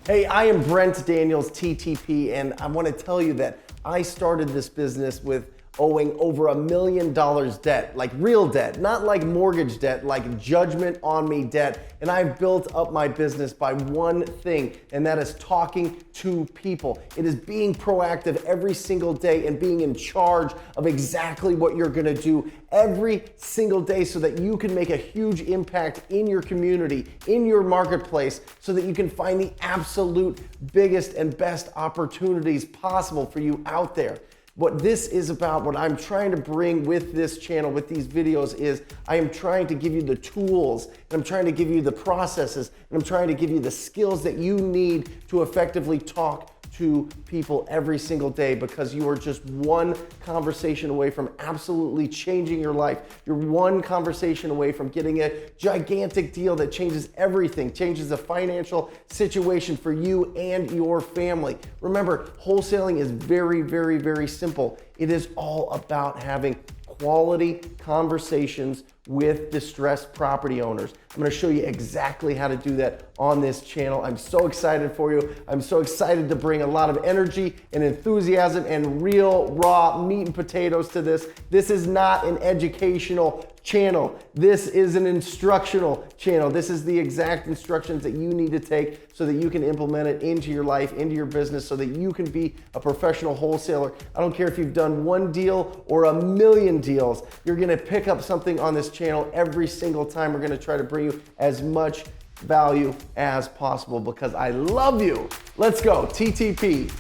Hey, I am Brent Daniels, TTP, and I want to tell you that I started this business with owing over $1 million debt, like real debt, not like mortgage debt, like judgment on me debt. And I've built up my business by one thing, and that is talking to people. It is being proactive every single day and being in charge of exactly what you're gonna do every single day so that you can make a huge impact in your community, in your marketplace, so that you can find the absolute biggest and best opportunities possible for you out there. What this is about, what I'm trying to bring with this channel, with these videos, is I am trying to give you the tools, and I'm trying to give you the processes, and I'm trying to give you the skills that you need to effectively talk to people every single day, because you are just one conversation away from absolutely changing your life. You're one conversation away from getting a gigantic deal that changes everything, changes the financial situation for you and your family. Remember, wholesaling is very, very, very simple. It is all about having quality conversations with distressed property owners. I'm gonna show you exactly how to do that on this channel. I'm so excited for you. I'm so excited to bring a lot of energy and enthusiasm and real raw meat and potatoes to this. This is not an educational channel. This is an instructional channel. This is the exact instructions that you need to take so that you can implement it into your life, into your business, so that you can be a professional wholesaler. I don't care if you've done one deal or 1,000,000 deals. You're gonna pick up something on this channel every single time. We're gonna try to bring you as much value as possible because I love you. Let's go, TTP.